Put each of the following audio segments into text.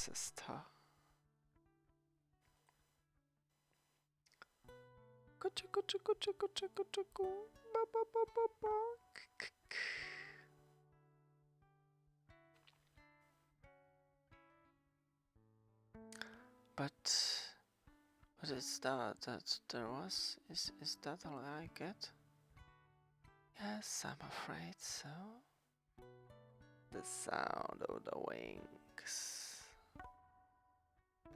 sister. Kuchu kuchu kuchu kuchu kuchu ku. Ba ba ba ba ba. But is that there was? Is that all I get? Yes, I'm afraid so. The sound of the wings.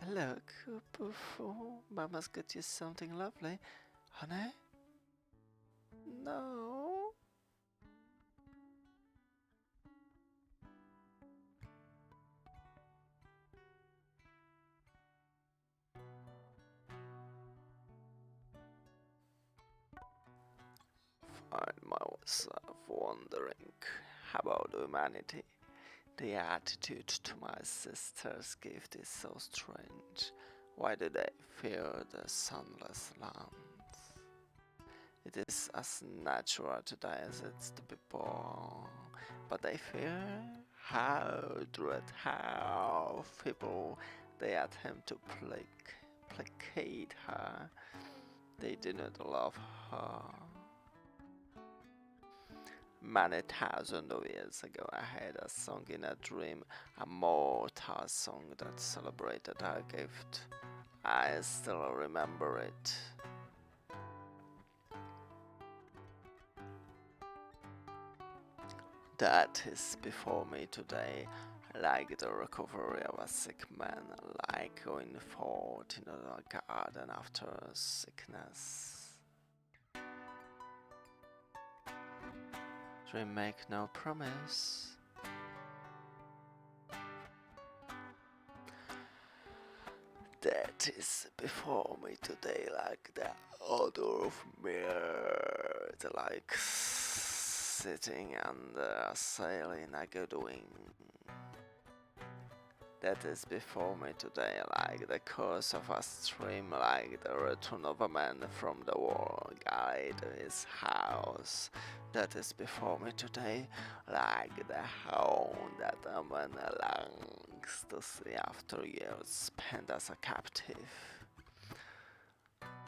Look, Poofo, Mama's got you something lovely. Honey? No. Find myself wondering about humanity. The attitude to my sister's gift is so strange. Why do they fear the sunless lands? It is as natural to die as it's to be born, but they fear how dread, how feeble they attempt to placate her. They do not love her. Many thousands of years ago I had a song in a dream, a mortal song that celebrated her gift. I still remember it. That is before me today, like the recovery of a sick man, like going forth into the garden after sickness. Dream make no promise. That is before me today, like the odor of mirth, like sitting under a sail in a good wind. That is before me today, like the course of a stream, like the return of a man from the war guide to his house. That is before me today, like the home that a man longs to see after years spent as a captive.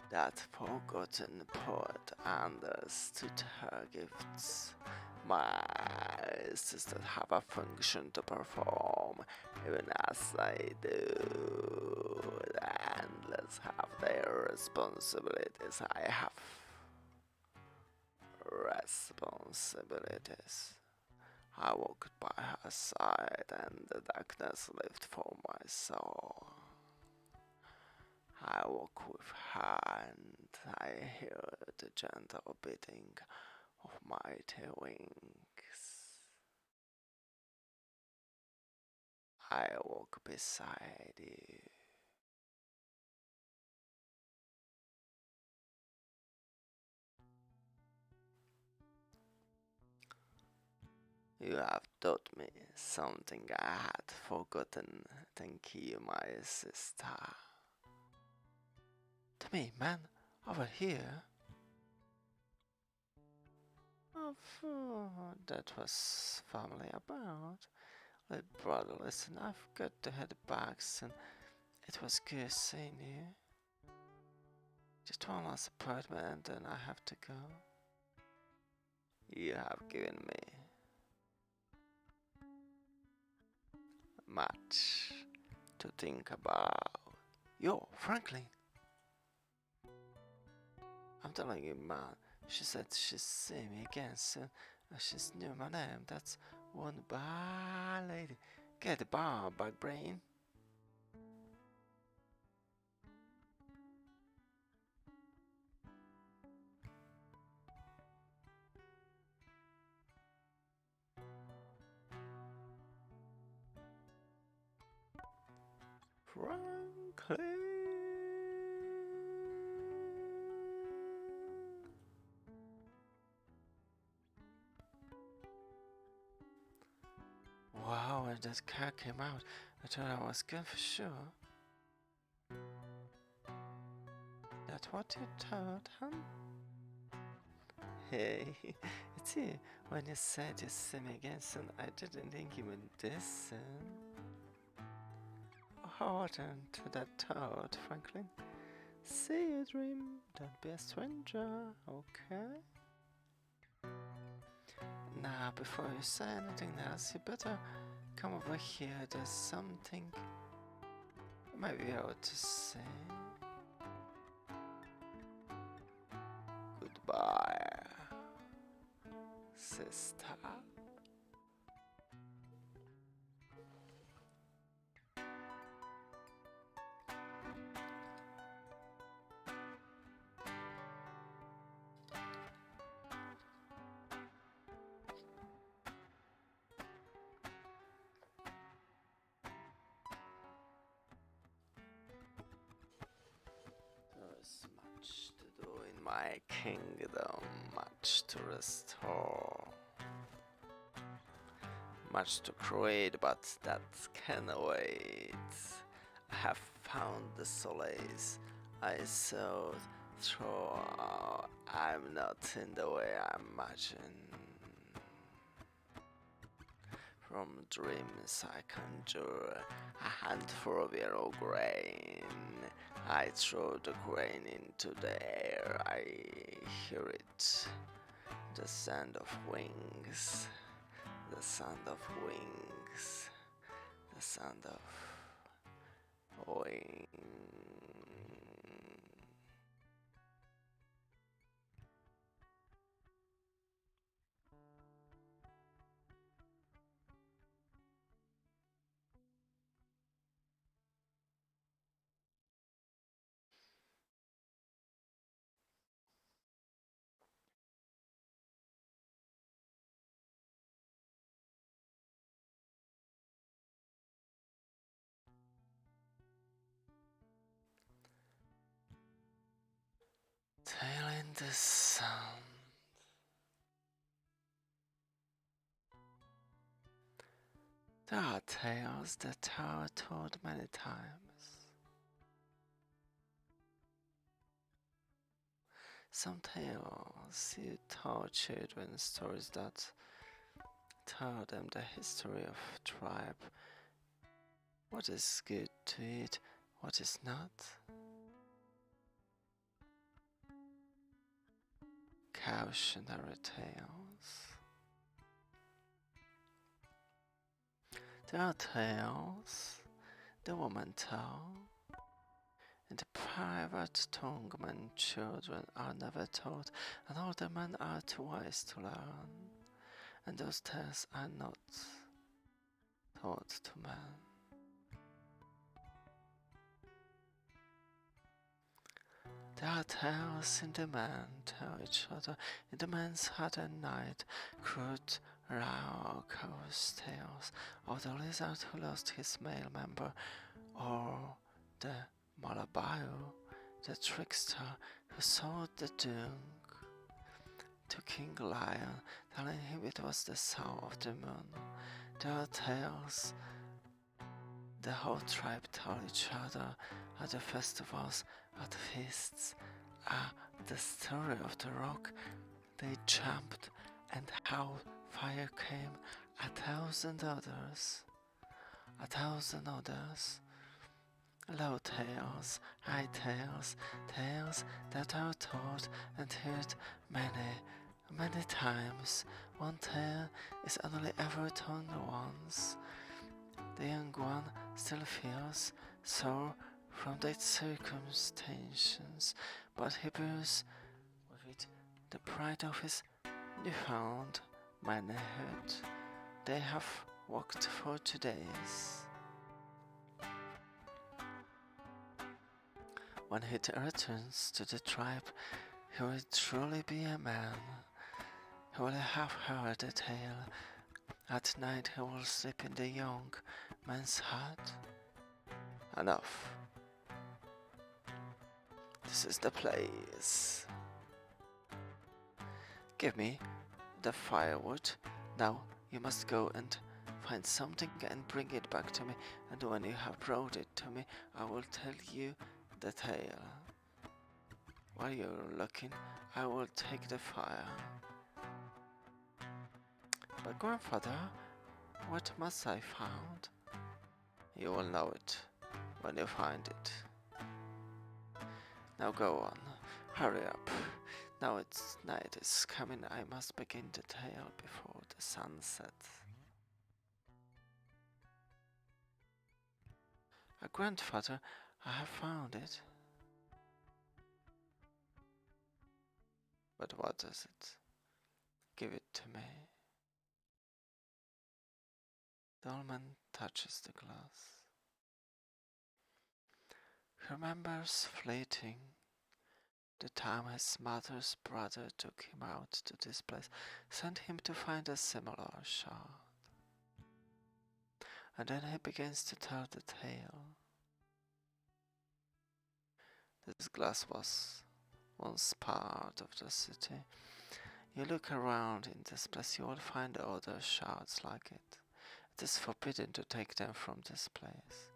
That forgotten poet understood her gifts. My sisters have a function to perform, even as I do. The endless have their responsibilities. I have responsibilities. I walked by her side, and the darkness lived for my soul. I walk with her, and I hear the gentle beating of mighty wings. I walk beside you. You have taught me something I had forgotten. Thank you, my sister. To me, man, over here. Oh, that was family about. Little brother, listen, I've got to head back soon. It was good seeing you. Just one last appointment and then I have to go. You have given me much to think about. Yo, Franklin! I'm telling you, man, she said she'd see me again soon. She's knew my name. That's one bad lady. Get the bar, bug brain. Franklin. Wow, when that car came out, I thought I was gone for sure. That's what you thought, huh? Hey, it's you. When you said you'd see me again soon, I didn't think you would this soon. important to that thought, Franklin. See you dream, don't be a stranger, okay? Now, before you say anything else, you better come over here. There's something maybe I ought to say. Goodbye, sister. There's much to do in my kingdom, much to restore, much to create, but that can wait. I have found the solace I sought through. I'm not in the way I imagine. From dreams I conjure a handful of yellow grain. I throw the grain into the air. I hear it. The sound of wings. The sound of wings. The sound of wings. Tail in the sun. There are tales that are told many times. Some tales you tell children stories that tell them the history of tribe, what is good to eat, what is not. Cautionary tales. There are tales the women tell in the private tongue when children are never taught, and older men are too wise to learn, and those tales are not taught to men. There are tales in the men tell each other in the men's heart at night, crude, raucous tales of the lizard who lost his male member, or the Malabayo, the trickster who sold the dung to King Lion, telling him it was the soul of the moon. There are tales the whole tribe tell each other at the festivals, at feasts, the story of the rock they jumped and how fire came, a thousand others, low tales, high tales, tales that are told and heard many times. One tale is only ever told once. The young one still feels sore from their circumstances, but he bears with it the pride of his newfound manhood. They have walked for 2 days. When he returns to the tribe, he will truly be a man. He will have heard a tale. At night he will sleep in the young man's hut. Enough. This is the place. Give me the firewood. Now you must go and find something and bring it back to me, and when you have brought it to me, I will tell you the tale. While you're looking, I will take the fire. But grandfather, what must I find? You will know it when you find it. Now go on, hurry up. Now night is coming, I must begin the tale before the sun sets. Grandfather, I have found it. But what is it? Give it to me. The old man touches the glass. He remembers fleeting the time his mother's brother took him out to this place, sent him to find a similar shard. And then he begins to tell the tale. This glass was once part of the city. You look around in this place, you will find other shards like it. It is forbidden to take them from this place.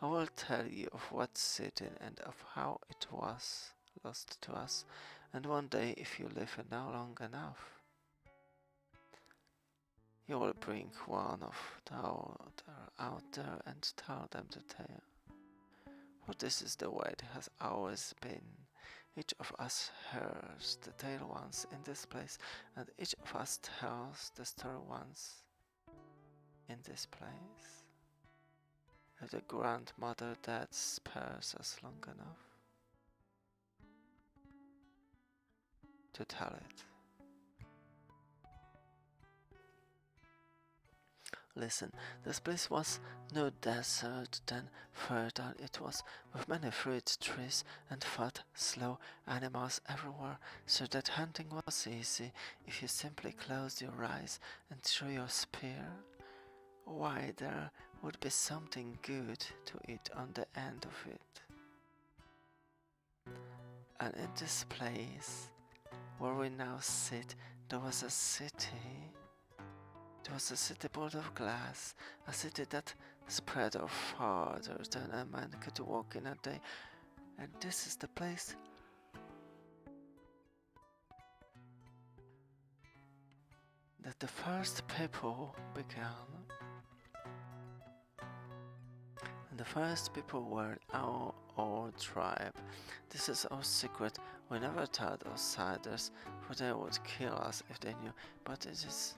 I will tell you of what city and of how it was lost to us, and one day, if you live now long enough, you will bring one of the other out there and tell them the tale. For this is the way it has always been. Each of us hears the tale once in this place, and each of us tells the story once in this place. If the grandmother dead spares us long enough to tell it. Listen, this place was no desert then, fertile it was, with many fruit trees and fat, slow animals everywhere, so that hunting was easy if you simply closed your eyes and threw your spear. Why, there would be something good to eat on the end of it. And in this place, where we now sit, there was a city. It was a city built of glass, a city that spread out farther than a man could walk in a day. And this is the place that the first people began. And the first people were our old tribe. This is our secret. We never told outsiders, for they would kill us if they knew, but it is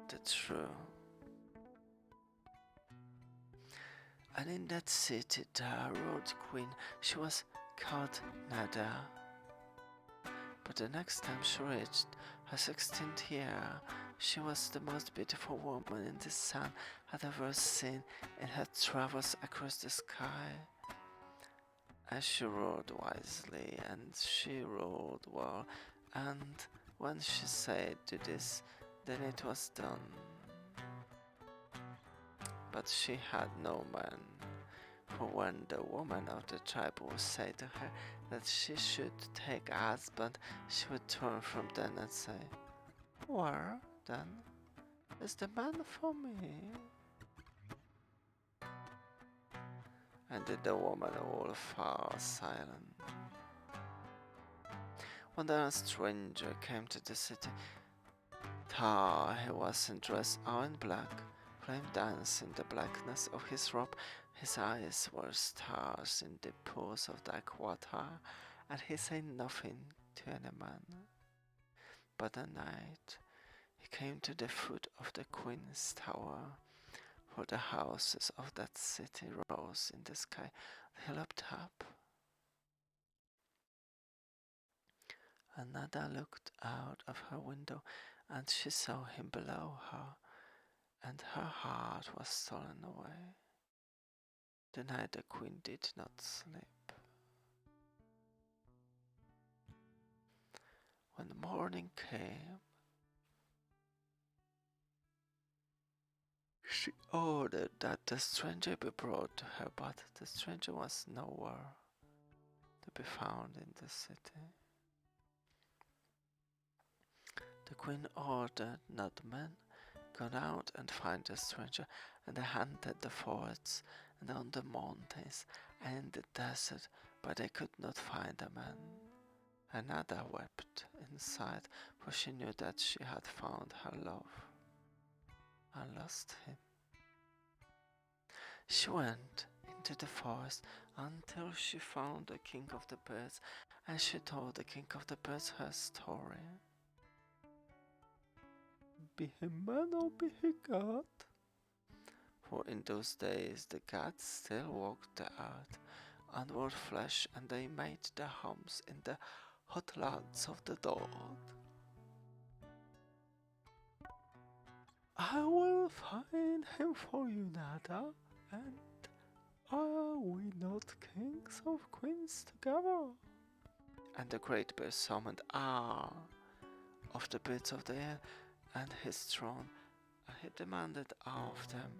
the truth. And in that city there ruled queen. She was called Nada. But the next time she reached her 16th year, she was the most beautiful woman in the sun had ever seen in her travels across the sky. And she ruled wisely, and she ruled well, and when she said to this, then it was done. But she had no man, for when the woman of the tribe would say to her that she should take a husband, she would turn from them and say, "Where, then, is the man for me?" And then the woman would fall silent. One day a stranger came to the city. He wasn't dressed all in black. Flame danced in the blackness of his robe. His eyes were stars in the pools of dark water, and he said nothing to any man. But at night he came to the foot of the queen's tower, for the houses of that city rose in the sky. He looked up. Another looked out of her window, and she saw him below her, and her heart was stolen away. The night the queen did not sleep. When the morning came, she ordered that the stranger be brought to her, but the stranger was nowhere to be found in the city. The queen ordered that men go out and find the stranger, and they hunted the forests and on the mountains and in the desert, but they could not find the man. Another wept inside, for she knew that she had found her love and lost him. She went in into the forest until she found the king of the birds, and she told the king of the birds her story. Be he man or be he god? For in those days the gods still walked the earth and wore flesh, and they made their homes in the hot lands of the dawn. I will find him for you, Nada, and are we not kings of queens together? And the great bear summoned of the birds of the air and his throne, and he demanded of them,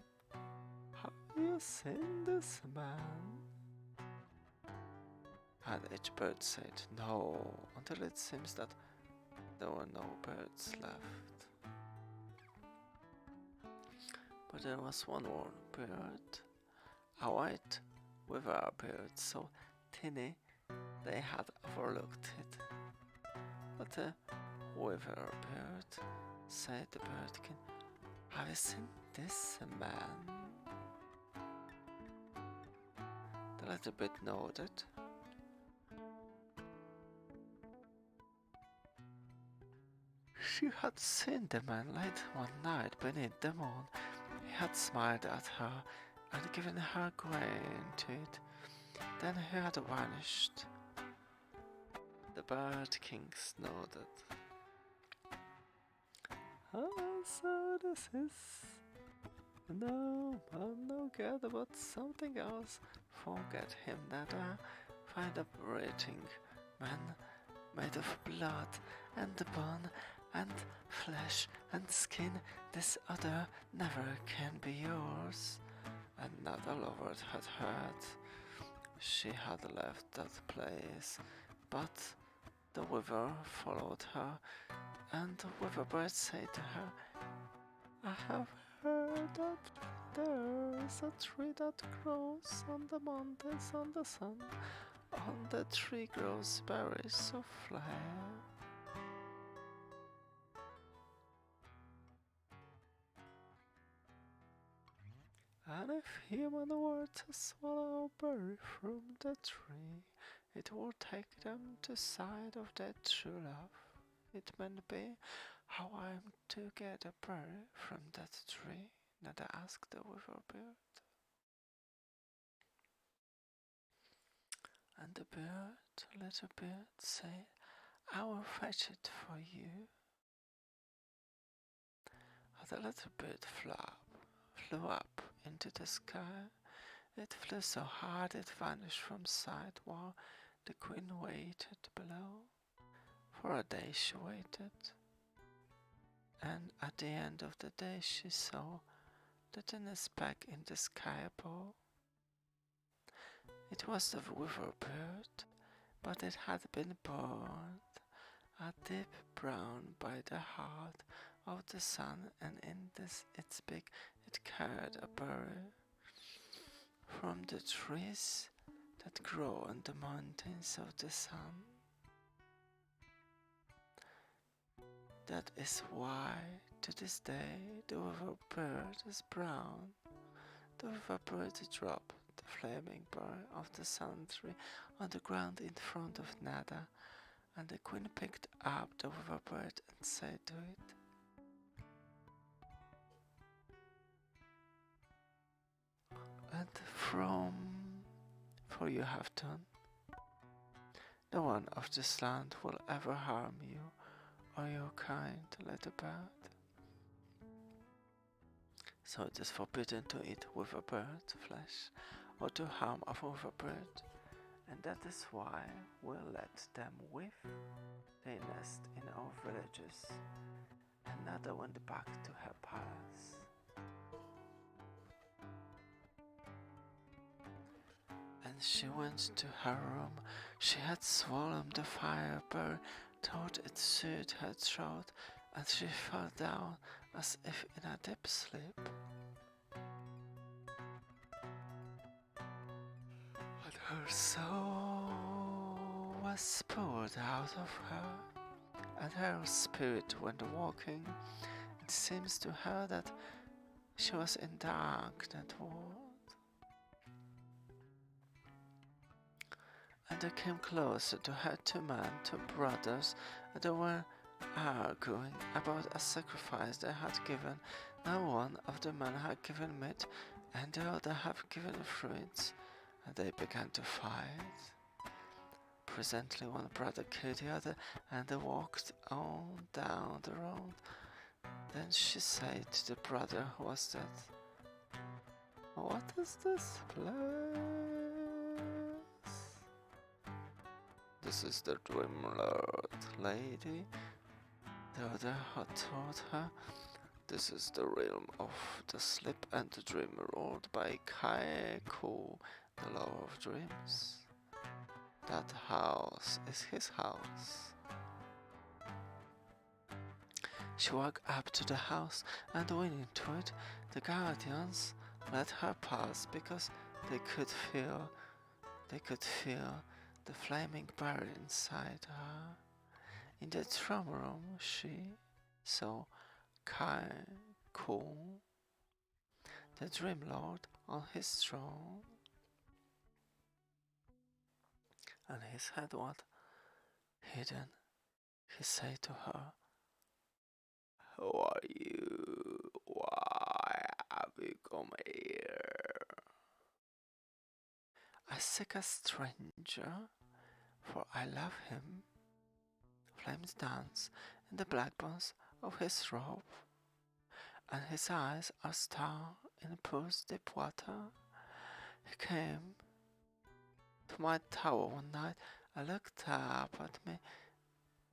have you seen this man? And each bird said no, until it seems that there were no birds left. But there was one more bird, a white weaver bird, so tiny they had overlooked it. But the weaver bird said the birdkin, have you seen this man? The little bird nodded. She had seen the man late one night beneath the moon. He had smiled at her and given her grain to eat. Then he had vanished. The bird kings nodded. So this is no man, no god, but something else. Forget him, Nada. Find a breathing man made of blood and bone and flesh and skin. This other never can be yours. And Nada lover had heard. She had left that place, but the weaver followed her, and the weaver bird said to her, I have heard that there's a tree that grows on the mountains on the sun. On the tree grows berries of fire. And if human were to swallow a berry from the tree, it would take them to sight of their true love. It may be how I am to get a berry from that tree, Nada asked the weaver bird. And the little bird, said, I will fetch it for you. And the little bird flew up into the sky. It flew so hard it vanished from sight while the queen waited below. For a day she waited, and at the end of the day she saw the tiny speck in the sky above. It was the weaver bird, but it had been burned a deep brown by the heart of the sun, and in its beak it carried a berry from the trees that grow on the mountains of the sun. That is why, to this day, the weaver bird is brown. The weaver bird dropped the flaming berry of the sun tree on the ground in front of Nada, and the queen picked up the weaver bird and said to it, and for you have done, no one of this land will ever harm you or your kind little bird. So it is forbidden to eat weaver bird flesh or to harm a weaver bird, and that is why we let them weave their nest in our villages. And Nada went back to her palace. And she went to her room. She had swallowed the fire berry, thought it soothed her throat, and she fell down as if in a deep sleep. But her soul was poured out of her, and her spirit went walking. It seems to her that she was in dark that world. and they came closer to her two brothers, and they were arguing about a sacrifice they had given. Now one of the men had given meat, and the other had given fruits, and they began to fight. Presently one brother killed the other, and they walked on down the road. Then she said to the brother who was dead, "What is this place?" "This is the Dreamlord, lady," the other had told her. "This is the realm of the sleep and the dream ruled by Kaiku, the Lord of Dreams. That house is his house." She walked up to the house and went into it. The guardians let her pass because they could feel the flaming barrier inside her. In the throne room she saw Kai-Ku, the Dream Lord, on his throne, and his head was hidden. He said to her, "Who are you? Why have you come here?" "I seek a stranger, for I love him." Flames dance in the black bones of his robe, and his eyes are stars in pools deep water. He came to my tower one night. I looked up at me,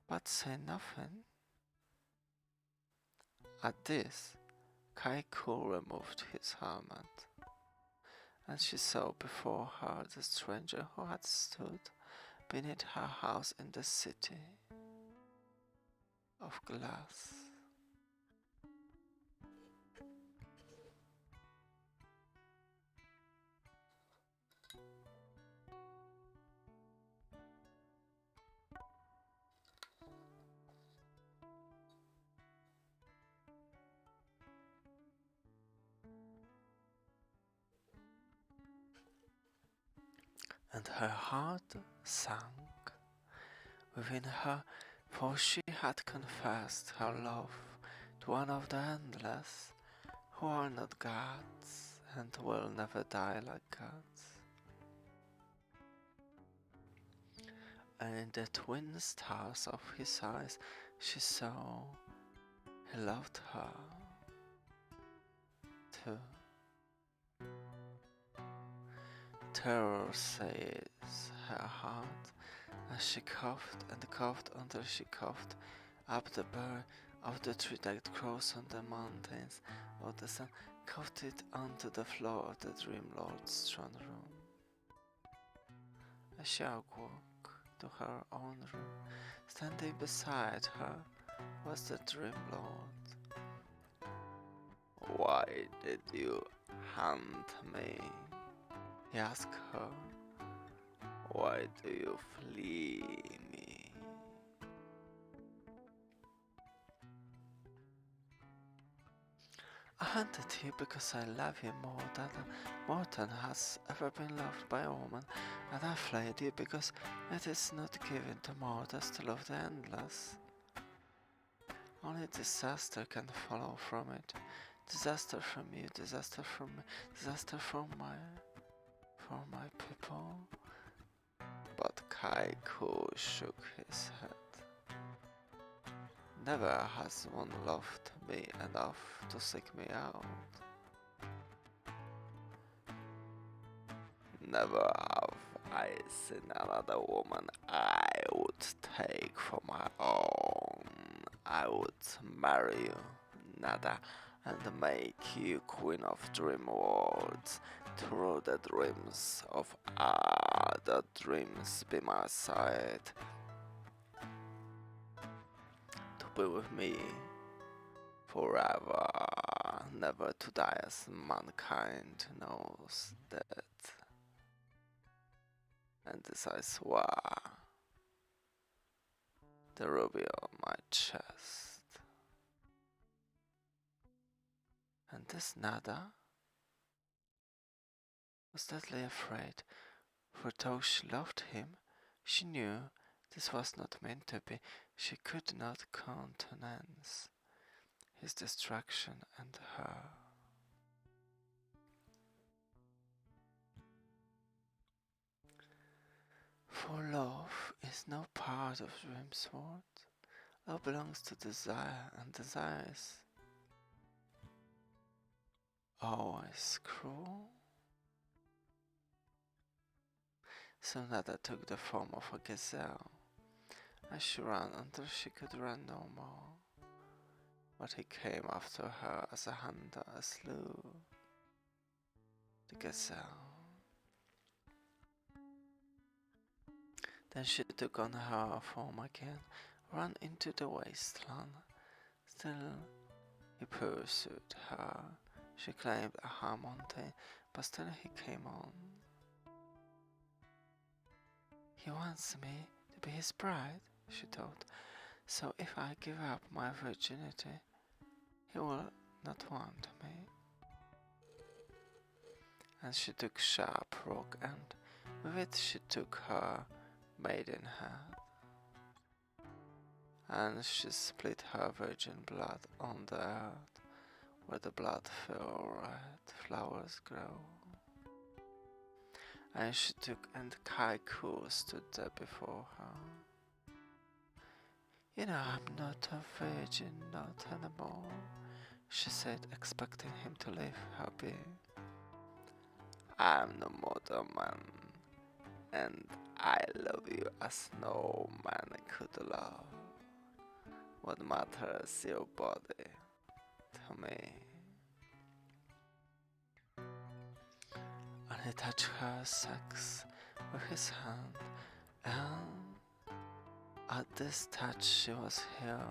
but said nothing. At this, Kaiku removed his helmet, and she saw before her the stranger who had stood beneath her house in the city of glass. And her heart sank within her, for she had confessed her love to one of the endless, who are not gods and will never die like gods. And in the twin stars of his eyes she saw he loved her too. Terror seized her heart, and she coughed and coughed until she coughed up the berry of the tree that grows on the mountains of the sun, coughed it onto the floor of the Dream Lord's throne room. As she awoke to her own room, standing beside her was the Dream Lord. "Why did you hunt me?" he asked her. "Why do you flee me?" "I hunted you because I love you more than has ever been loved by a woman, and I fled you because it is not given to mortals to love the endless. Only disaster can follow from it. Disaster from you, disaster from me, disaster from my people." But Kaiku shook his head. "Never has one loved me enough to seek me out. Never have I seen another woman I would take for my own. I would marry you, Nada, and make you queen of dream worlds. Through the dreams of other dreams be my side, to be with me forever, never to die as mankind knows death." And this I swear, the ruby on my chest. And this Nada was deadly afraid, for though she loved him, She knew this was not meant to be. She could not countenance his destruction and her. For love is no part of dream's world. Love belongs to desire, and desire is always cruel. So Nada took the form of a gazelle, and she ran until she could run no more. But he came after her as a hunter slew the gazelle. Then she took on her form again, ran into the wasteland. Still he pursued her. She climbed a high mountain, but still he came on. He wants me to be his bride, she thought, so if I give up my virginity, he will not want me. And she took sharp rock, and with it she took her maidenhead, and she split her virgin blood on the earth, where the blood-filled red flowers grow. And she took and Kaiku stood there before her. You know, I'm not a virgin, not anymore, she said, expecting him to leave her be. I'm no mortal man, and I love you as no man could love. What matters your body to me? And he touched her sex with his hand, and at this touch she was healed,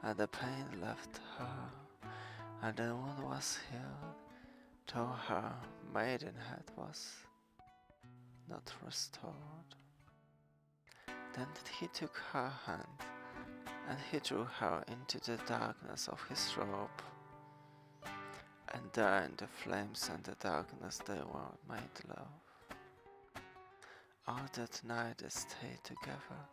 and the pain left her, and the wound was healed, though her maidenhead was not restored. Then he took her hand, and he drew her into the darkness of his robe, and there in the flames and the darkness they were made love. All that night they stayed together,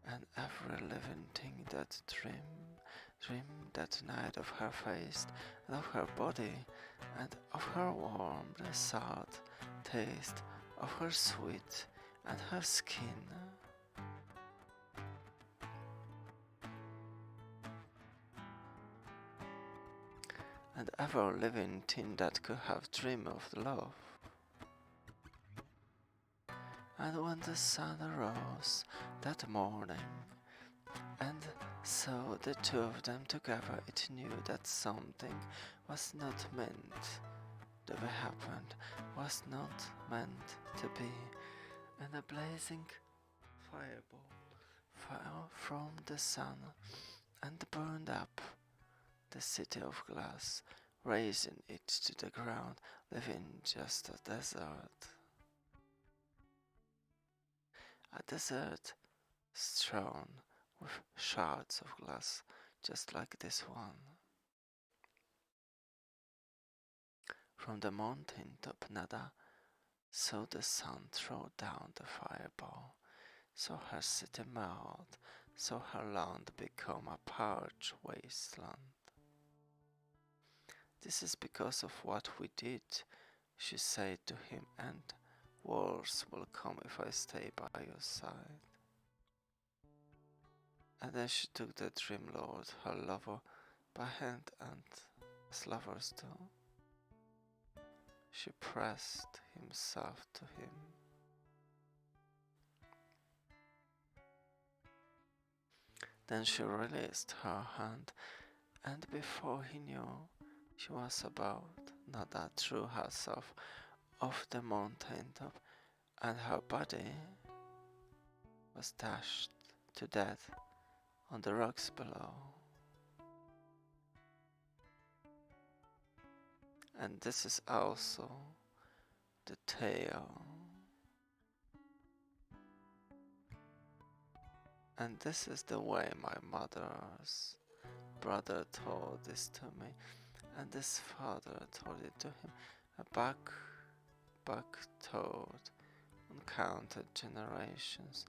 and every living thing that dreamed that night of her face, and of her body, and of her warm, the salt taste, of her sweet, and her skin. And ever living thing that could have dreamed of love. And when the sun arose that morning, and saw the two of them together, it knew that something was not meant to be happened, was not meant to be, and a blazing fireball fell from the sun and burned up the city of glass, raising it to the ground, leaving just a desert. A desert strewn with shards of glass, just like this one. From the mountain top, Nada saw the sun throw down the fireball, saw her city melt, saw her land become a parched wasteland. This is because of what we did, she said to him, and wars will come if I stay by your side. And then she took the Dream Lord, her lover, by hand, and as lovers do, she pressed himself to him. Then she released her hand, and before he knew, she was about. Nada threw herself off the mountain top, and her body was dashed to death on the rocks below. And this is also the tale. And this is the way my mother's brother told this to me, and this father told it to him. A buck told uncounted generations,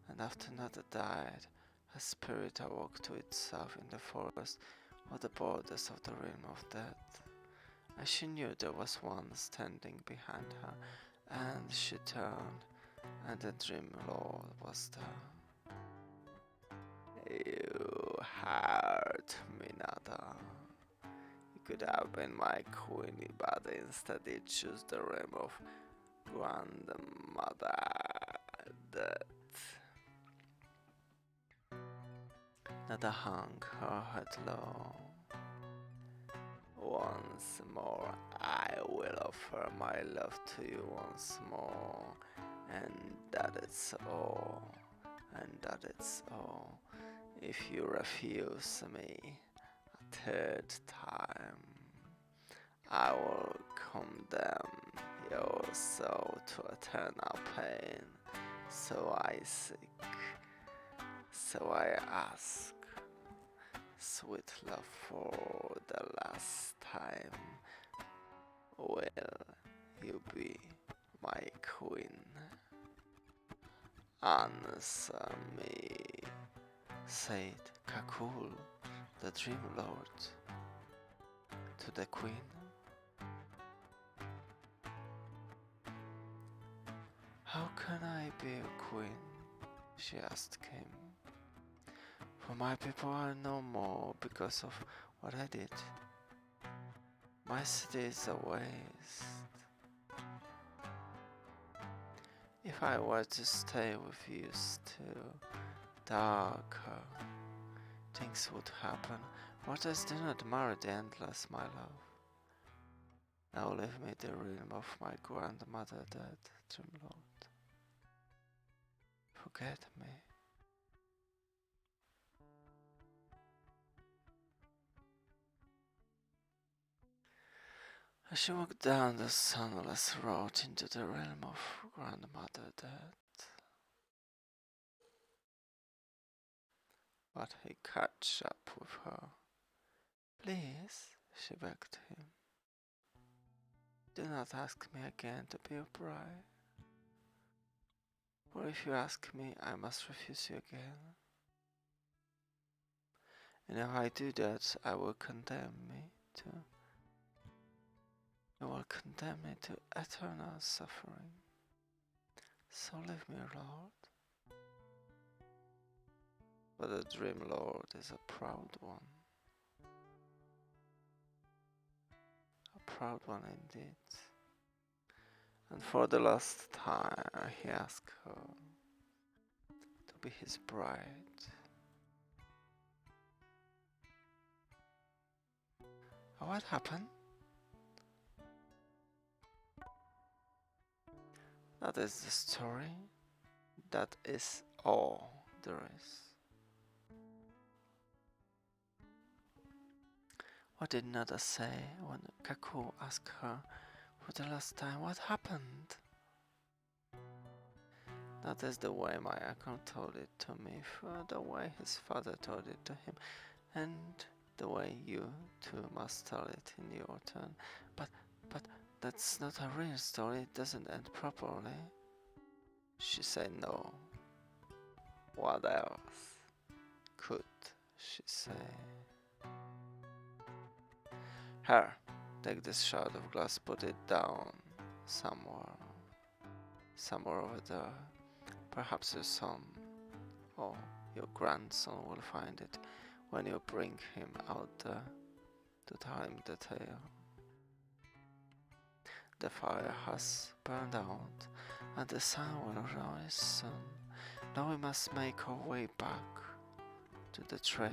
and after another died, her spirit awoke to itself in the forest or the borders of the realm of death. And she knew there was one standing behind her, and she turned, and the Dream Lord was there. You hurt me, Nada. You could have been my queen, but instead you chose the realm of grandmother death. Nada hung her head low. Once more, I will offer my love to you once more, and that is all, and that is all. If you refuse me a third time, I will condemn your soul to eternal pain. So I seek, so I ask, sweet love, for the last time, will you be my queen? Answer me, said Kakul, the Dream Lord, to the queen. How can I be a queen? She asked him. For my people are no more because of what I did. My city is a waste. If I were to stay with you still, darker things would happen. Waters do not marry the endless, my love. Now leave me the realm of my grandmother dead, Dream Lord. Forget me. As she walked down the sunless road into the realm of grandmother dead, but he caught up with her. Please, she begged him, do not ask me again to be your bride. For if you ask me, I must refuse you again. And if I do that, I will condemn me to. You will condemn me to eternal suffering. So leave me, Lord. But the Dream Lord is a proud one. A proud one indeed. And for the last time he asked her to be his bride. What happened? That is the story. That is all there is. What did Nada say when Kaku asked her for the last time what happened? That is the way my uncle told it to me, for the way his father told it to him, and the way you too must tell it in your turn. But that's not a real story, it doesn't end properly. She said no. What else could she say? Here, take this shard of glass, put it down somewhere over there. Perhaps your son or your grandson will find it when you bring him out there to tell him the tale. The fire has burned out, and the sun will rise soon. Now we must make our way back to the trap.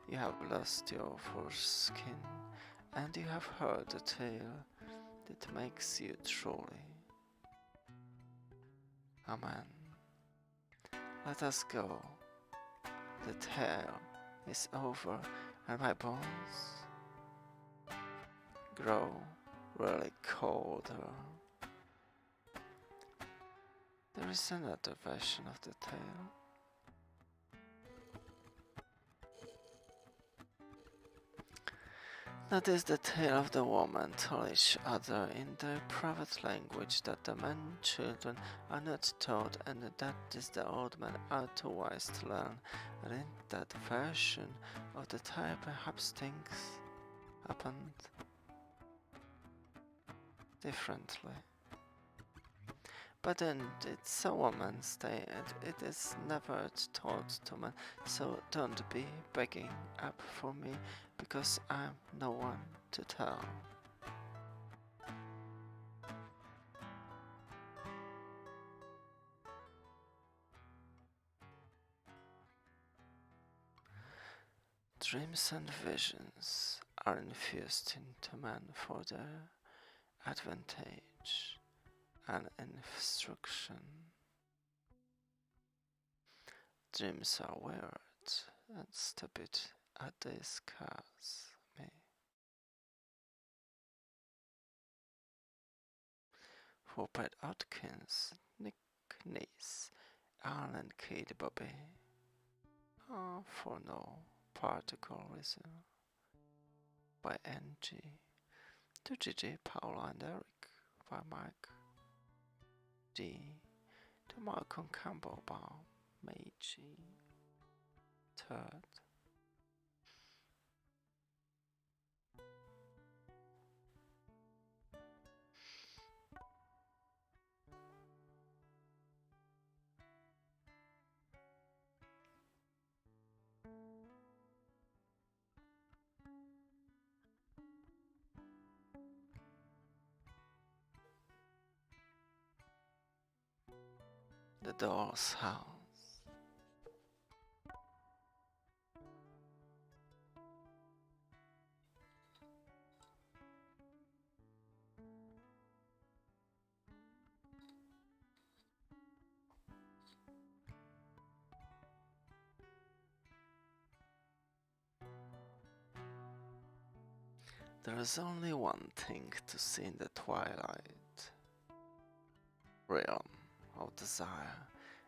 You have lost your foreskin, and you have heard a tale that makes you truly a man. Let us go. The tale is over, and my bones grow really colder. There is another version of the tale. That is the tale of the woman tell each other in their private language that the men children are not taught, and that is the old man are too wise to learn, and in that version of the tale perhaps things happened differently. But then it's a woman's day and it is never taught to men, so don't be begging up for me because I'm no one to tell. Dreams and visions are infused into men for their advantage and instruction. Dreams are weird and stupid as they scares me. For Brett Atkins, Nick Nice, Alan Kate Bobby, for no particular reason, by NG, to GG, Paula and Eric, by Mike D, to Malcolm Campbell, by Meiji, third. The Doll's House. There is only one thing to see in the twilight realm of desire.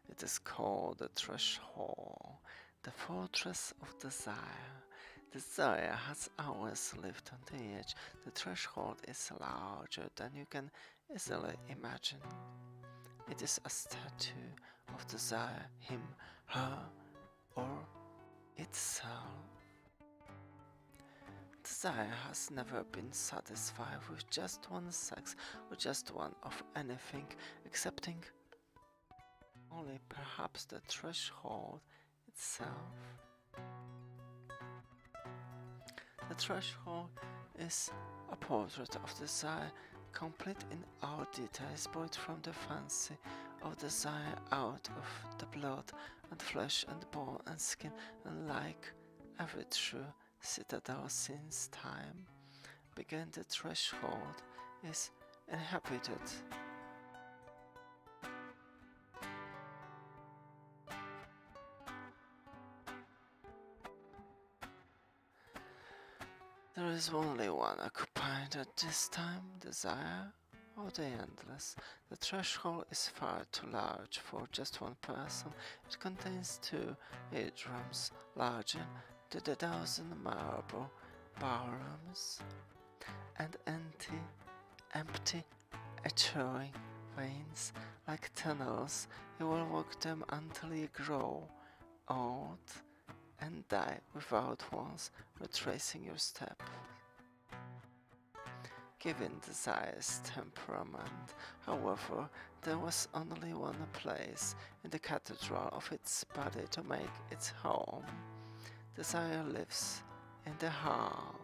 It is called the threshold, the fortress of desire. Desire has always lived on the edge. The threshold is larger than you can easily imagine. It is a statue of desire, him, her, or itself. Desire has never been satisfied with just one sex or just one of anything, excepting only perhaps the threshold itself. The threshold is a portrait of desire, complete in all details, both from the fancy of desire out of the blood and flesh and bone and skin, and like every true citadel since time began, the threshold is inhabited. There is only one occupied at this time, desire or the endless. The threshold is far too large for just one person. It contains 2 atriums, larger than 1,000 marble ballrooms, and empty echoing veins like tunnels. You will walk them until you grow old and die without once retracing your step. Given desire's temperament, however, there was only one place in the cathedral of its body to make its home. Desire lives in the heart.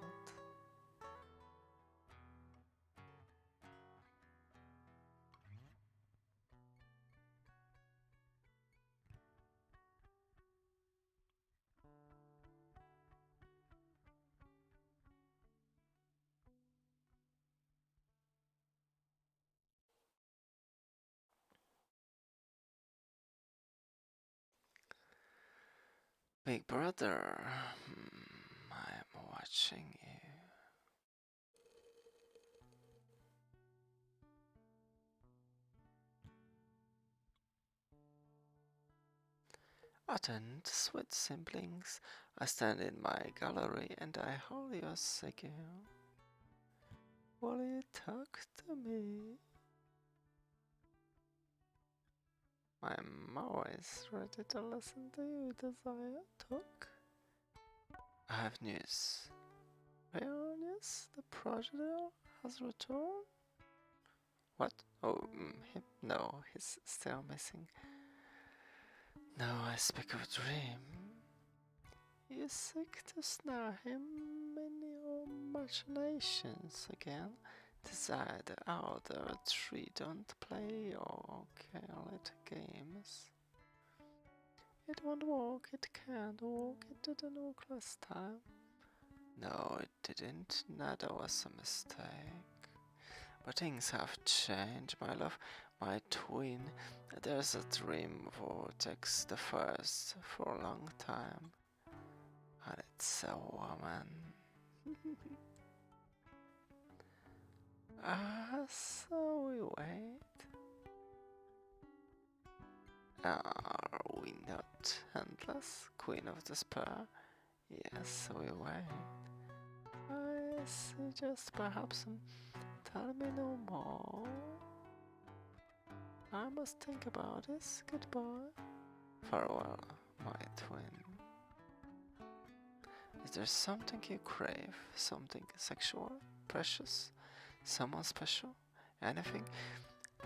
Big brother, I'm watching you. Attend, sweet siblings, I stand in my gallery and I hold your cigar. Will you talk to me? I'm always ready to listen to you, desire. Talk. I have news. Real news? The prodigal has returned? What? Oh, no, he's still missing. Now I speak of a dream. You seek to snare him in your machinations again. Desire the outer tree, don't play your careless games. It won't walk, it can't walk, it didn't walk last time. No, it didn't, that was a mistake. But things have changed, my love, my twin. There's a dream vortex, the first for a long time. And it's a woman. So we wait. Are we not endless, Queen of Despair? Yes, we wait. I suggest perhaps tell me no more. I must think about this. Goodbye. Farewell, my twin. Is there something you crave? Something sexual? Precious? Someone special? Anything?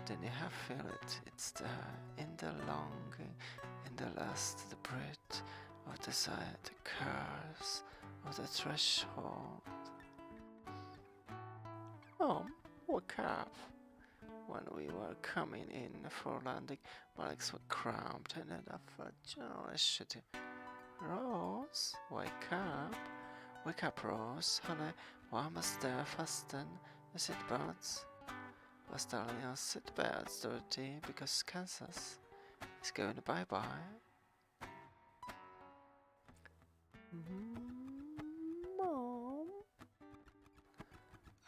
Then you have feel it. It's there, in the longing, in the lust, the breath of desire, the curse of the threshold. Wake up. When we were coming in for landing, my legs were cramped and I felt generally shitty. Rose, wake up. Wake up, Rose, honey. Why must there fasten the seatbelts? Was darling your seatbelts dirty because Kansas is going bye-bye? Mom?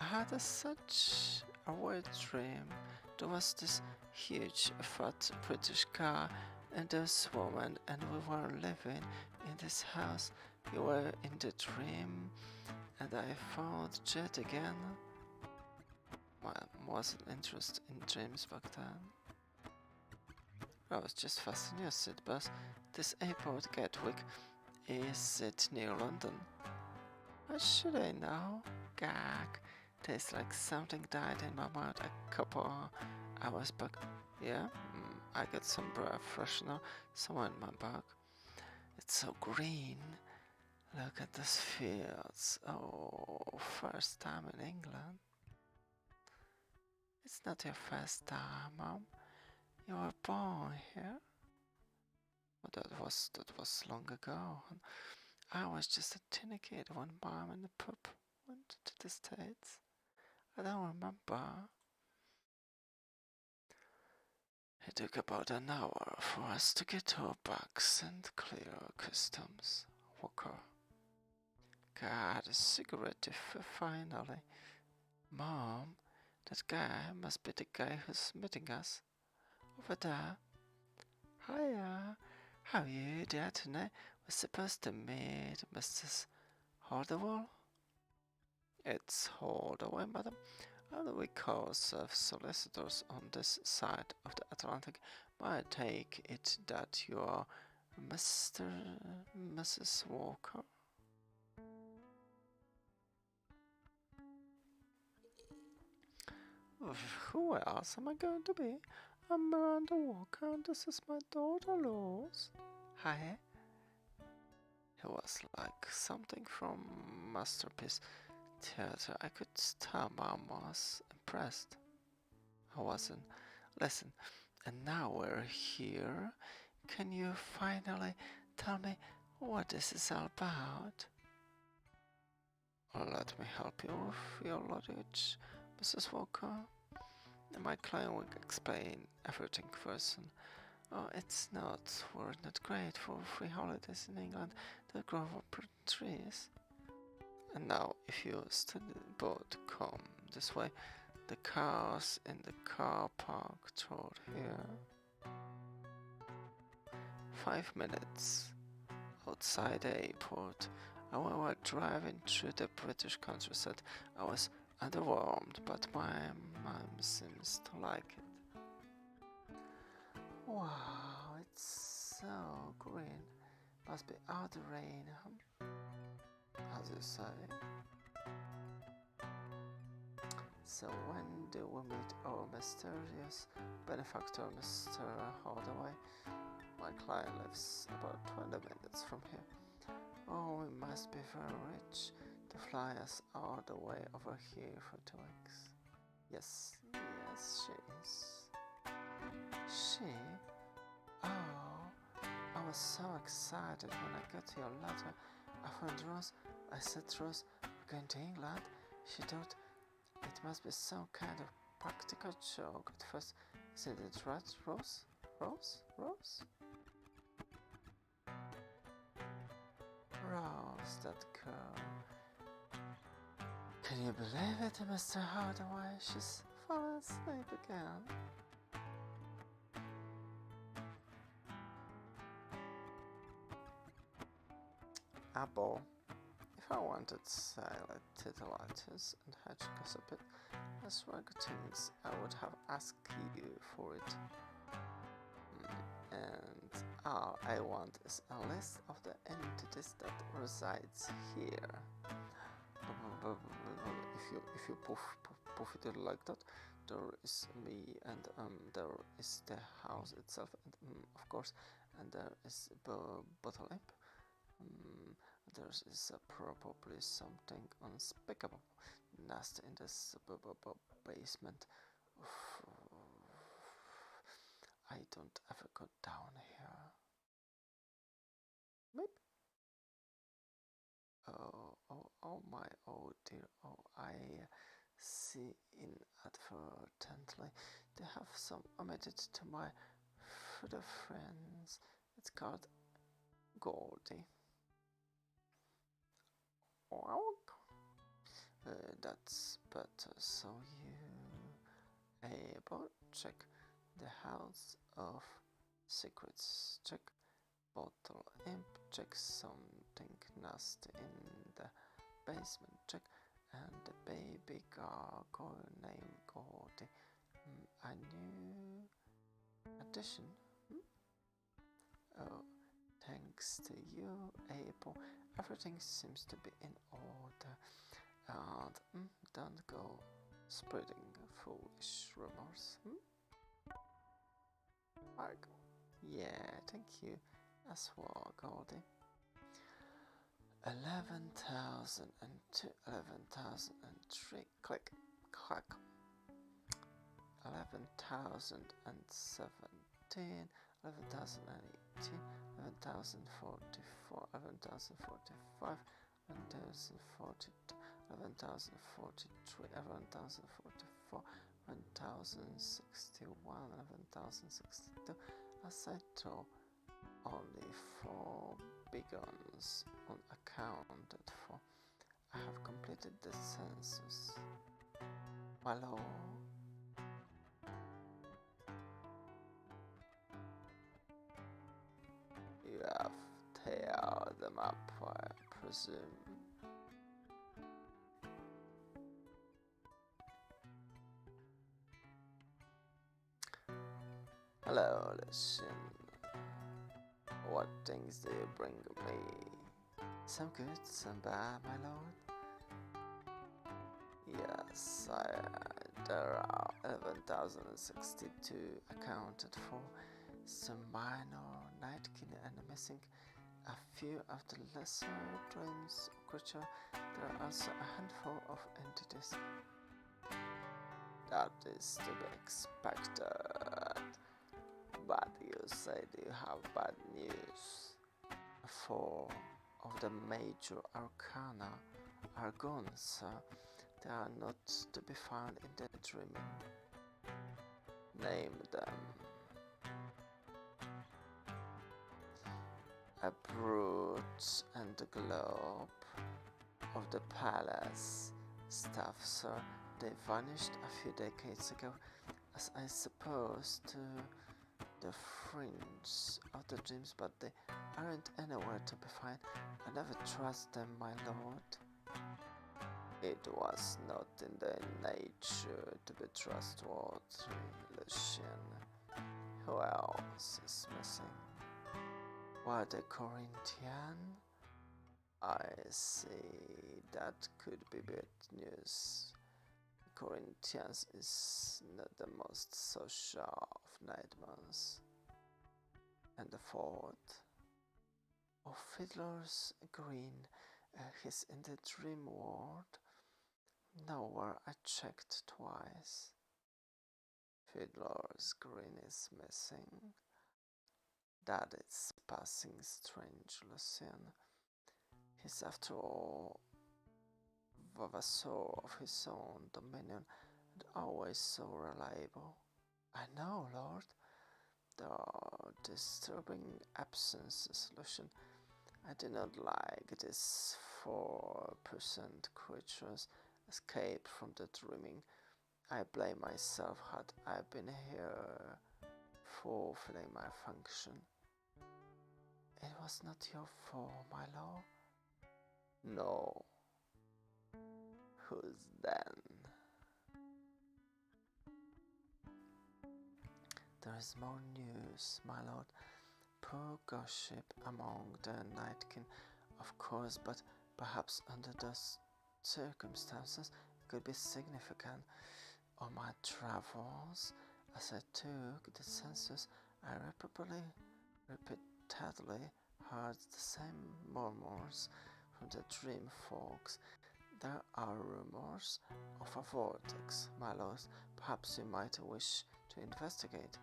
I had such a weird dream. There was this huge, fat British car and this woman, and we were living in this house. You were in the dream, and I found Jet again. I wasn't interested in dreams back then. I was just fastening your seatbelt. This airport, Gatwick, is it near London? How should I know? Gag. Tastes like something died in my mouth a couple hours back. Yeah? I got some breath freshener somewhere in my bag. It's so green. Look at those fields. Oh, first time in England. It's not your first time, Mom. You were born here. But that was long ago. And I was just a teeny kid when Mom and the pup went to the States. I don't remember. It took about an hour for us to get our bags and clear customs. Walker. God, a cigarette finally. Mom, that guy must be the guy who's meeting us. Over there. Hiya. How are you there tonight? We're supposed to meet Mrs. Hardaway. It's Hardaway, madam. And we call ourselves solicitors on this side of the Atlantic. I take it that you are Mr. Mrs. Walker. Who else am I going to be? I'm Miranda Walker, and this is my daughter, Lois. Hi. It was like something from Masterpiece Theater. I could tell Mom was impressed. I wasn't. Listen, and now we're here. Can you finally tell me what this is all about? Let me help you with your luggage, Mrs. Walker. My client will explain everything first. Oh, we're not great for free holidays in England that grow up trees. And now, if you study the boat, come this way. The cars in the car park toward here. 5 minutes. outside the airport, and when we were driving through the British countryside, I was underwhelmed, but my mom seems to like it. Wow, it's so green. Must be out the rain, as you say. So when do we meet our mysterious benefactor, Mr. Hardaway? My client lives about 20 minutes from here. Oh, we must be very rich to fly us all the way over here for 2 weeks. Yes, she is. She? Oh, I was so excited when I got your letter. I phoned Rose. I said, Rose, we're going to England. She thought it must be some kind of practical joke at first. Isn't it right, Rose? Rose? Rose? Rose, that girl. Can you believe it, Mr. Hardaway? She's fallen asleep again. Apple. If I wanted to say like titillatives and hedge gossip, as regular things, I would have asked you for it. And all I want is a list of the entities that resides here. If you poof it like that, there is me, and there is the house itself, and of course, and there is bottle imp. There is probably something unspeakable nasty in this basement. I don't ever go down here. Maybe. Oh my, oh dear, oh, I see inadvertently they have some omitted to my further friends. It's called Goldie. That's better. So you able check the house of secrets, check bottle imp, check something nasty in the basement, check, and the baby gargoyle named Gordy. A new addition. Oh, thanks to you, April, everything seems to be in order. And don't go spreading foolish rumors. Mark. Yeah, thank you as well, Goldie. 11,002, 11,003, click, clack. 11,017, 11,018, 11,044, 11,045, 11,042, 11,043, 11,044, 11,061, 11,062. As I told, only 4 big ones unaccounted for. I have completed the census. My lord. You have teared them up, I presume. Hello, listen. What things do you bring me? Some good, some bad, my lord. Yes, there are 11,062 accounted for. Some minor nightkin and missing a few of the lesser dreams creature. There are also a handful of entities. That is to be expected. But you say you have bad news. 4 of the major arcana are gone, sir. They are not to be found in the dreaming. Name them. A brute and the globe of the palace. Staff, sir, they vanished a few decades ago, as I suppose to the fringe of the dreams, but they aren't anywhere to be found. I never trust them, my lord. It was not in their nature to be trustworthy, Lucian. Who else is missing? Were they Corinthian? I see, that could be bad news. Corinthians is not the most social of nightmares. And the fourth? Oh, Fiddler's Green. He's in the dream world. Nowhere, I checked twice. Fiddler's Green is missing. That is passing strange, Lucian. He's after all vassal of his own dominion and always so reliable. I know, Lord. There are disturbing absences, Lucian. I do not like these 4% creatures escape from the dreaming. I blame myself had I been here fulfilling my function. It was not your fault, my lord. No. Who's then? There is more news, my lord. Poor gossip among the Nightkin, of course, but perhaps under those circumstances it could be significant. On my travels, as I took the census, I repeatedly heard the same murmurs from the dream folks. There are rumors of a vortex, my lord. Perhaps you might wish to investigate.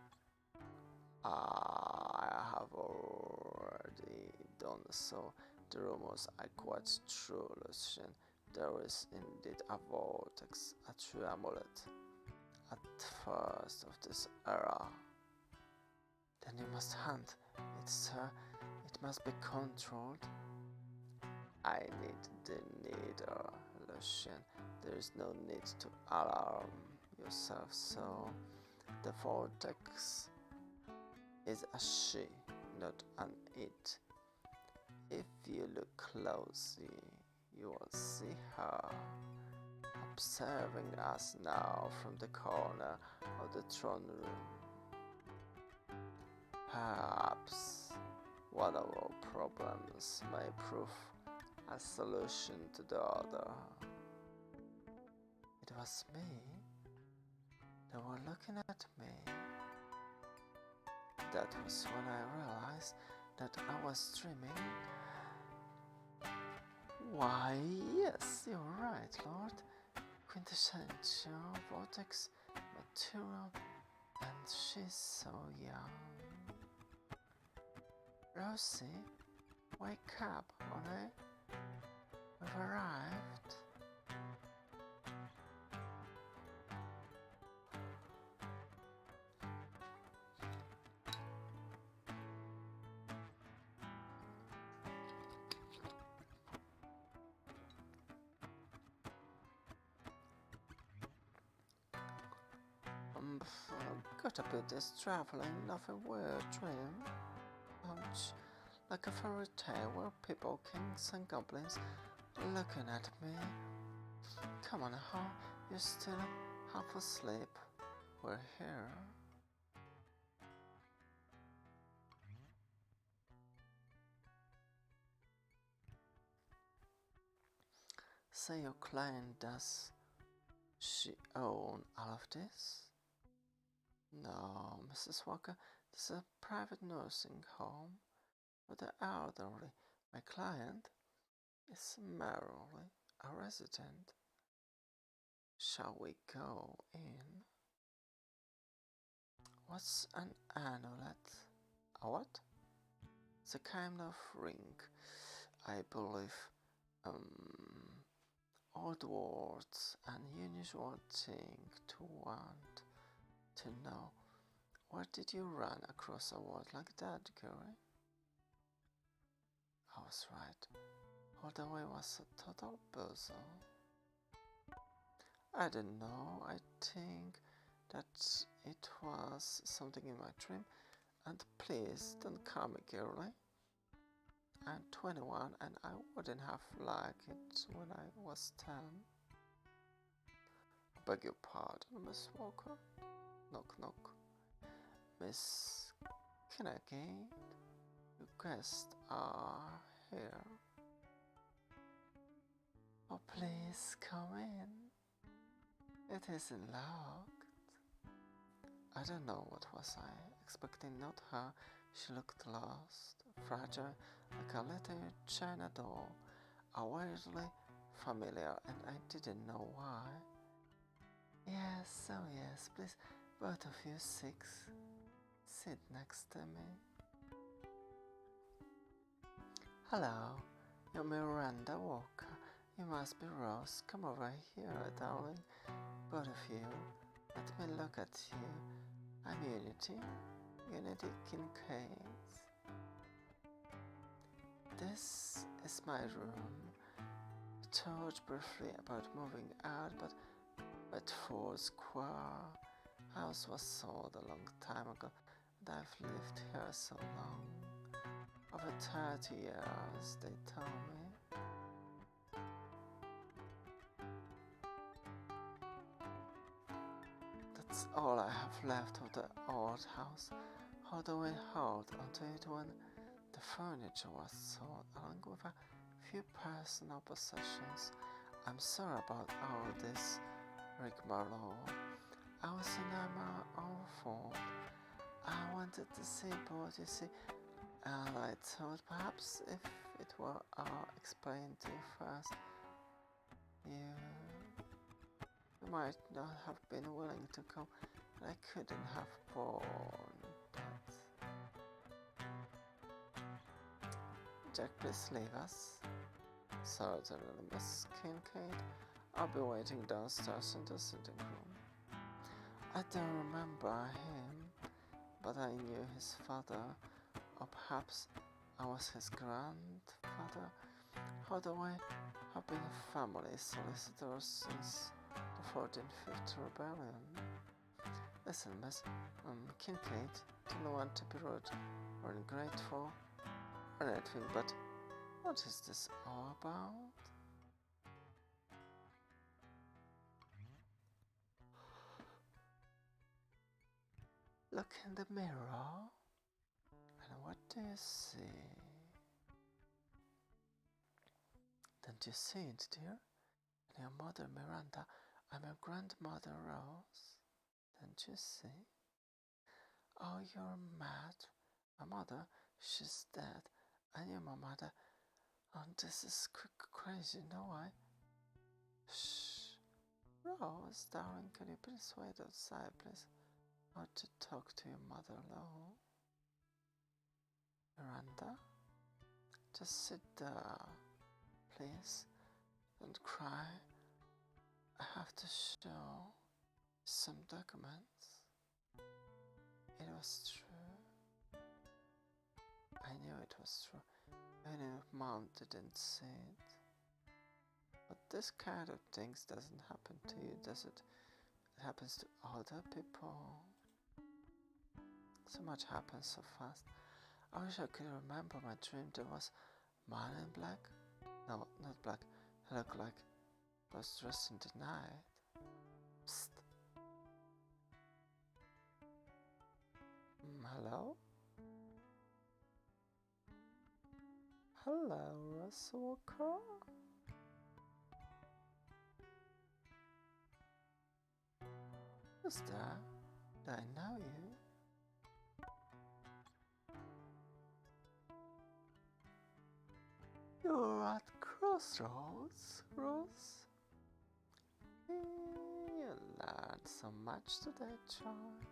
I have already done so. The rumors are quite true, Lucian. There is indeed a vortex, a true amulet, at first of this era. Then you must hunt it, sir. It must be controlled. I need the neither, Lucian. There is no need to alarm yourself so. The vortex is a she, not an it. If you look closely, you will see her observing us now from the corner of the throne room. Perhaps one of our problems may prove a solution to the other. It was me. They were looking at me. That was when I realized that I was dreaming. Why, yes, you're right, Lord. Quintessential vortex material, and she's so young. Rosie, wake up, honey. We've arrived. Got a bit this traveling, nothing weird dream. Like a fairy tale where people, kings and goblins looking at me. Come on, huh? You're still half asleep. We're here. Say your client, does she own all of this? No, Mrs. Walker, this is a private nursing home for the elderly. My client is merely a resident. Shall we go in? What's an amulet? A what? It's a kind of ring, I believe. Old words, an unusual thing to want to know. Where did you run across a word like that, Gary? I was right. All the way was a total puzzle. I don't know. I think that it was something in my dream. And please don't call me girly. I'm 21 and I wouldn't have liked it when I was 10. I beg your pardon, Miss Walker. Knock knock. Miss Kincaid, your guests are here. Oh, please come in. It isn't locked. I don't know what was I expecting, not her. She looked lost, fragile, like a little china doll, weirdly familiar, and I didn't know why. Yes, oh yes, please, both of you sit next to me. Hello, you're Miranda Walker. You must be Rose. Come over here, darling. Both of you. Let me look at you. I'm Unity Kincaid. This is my room. I told briefly about moving out, but Bedford Square house was sold a long time ago, and I've lived here so long. Over 30 years, they told me. That's all I have left of the old house. Although I held onto it when the furniture was sold, along with a few personal possessions. I'm sorry about all this, rigmarole. I was in my own fault. I wanted to see both, you see, and I thought perhaps if it were all explained to you first, you might not have been willing to come, and I couldn't have borne that. Jack, please leave us. Certainly, Miss Kincaid. I'll be waiting downstairs in the sitting room. I don't remember him, but I knew his father, or perhaps I was his grandfather. Although I have been a family solicitor since the 1450 rebellion. Listen, Miss Kincaid, don't want to be rude or ungrateful or anything, but what is this all about? Look in the mirror, and what do you see? Don't you see it, dear? And your mother Miranda, and your grandmother Rose. Don't you see? Oh, you're mad. My mother, she's dead. And your mother, oh, this is crazy, no I? Shh. Rose, darling, can you please wait outside, please? I want to talk to your mother alone. Miranda, just sit there, please. Don't cry. I have to show some documents. It was true. I knew it was true. Even if Mom didn't see it. But this kind of things doesn't happen to you, does it? It happens to other people. So much happens so fast. I wish I could remember my dream. There was man in black. No, not black. He looked like he was dressed in the night. Psst. Hello? Hello, Russell Walker. Who's there? Do I know you? You're at Crossroads, Rose. You learned so much today, child.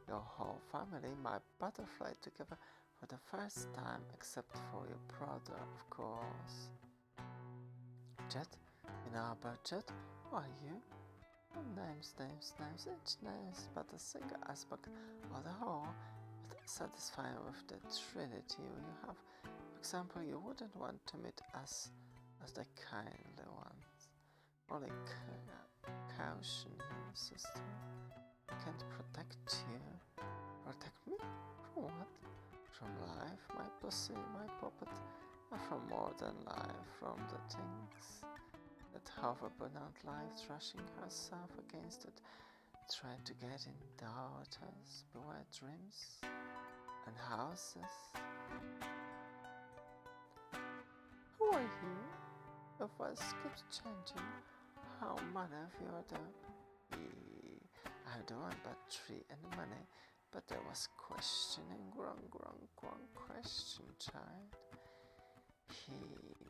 Your whole family might butterfly together for the first time, except for your brother, of course. Jet, in our budget, who are you? Oh, names, each name is but a single aspect of the whole, but satisfying with the trinity you have. For example, you wouldn't want to meet us as the kindly ones. Only caution, sister. I can't protect you Protect me? From what? From life, my pussy, my puppet, and from more than life, from the things that hover beneath life, thrashing herself against it, trying to get in daughters, beware dreams and houses. Who are you? Your voice keeps changing. How many of you are there? I'm the one but three and money. But there was questioning, wrong question, child.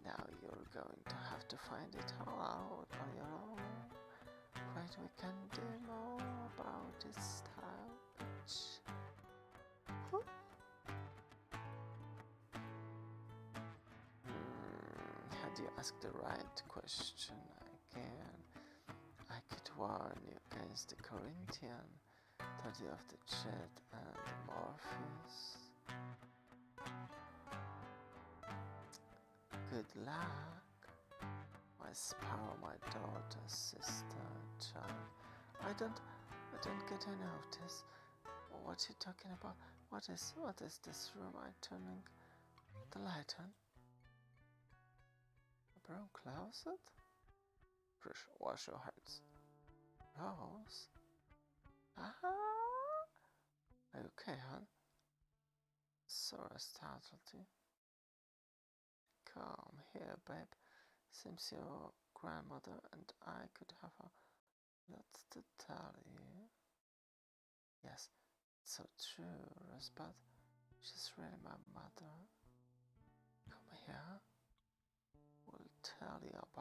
Now you're going to have to find it all out on your own. Right, we can do more about this style, bitch. Huh? Had you asked the right question again, I could warn you against the Corinthian, study of the Chet and the Morpheus. Good luck, my sparrow, my daughter, sister, child. I don't get a notice. What you talking about? What is this room? I'm turning the light on. A brown closet? Wash your hands. Rose? Ah? Are you okay, hon? Sorry I startled you. Come here, babe. Seems your grandmother and I could have a lot to tell you. Yes, it's so true, Rosebud. She's really my mother. Come here. We'll tell you about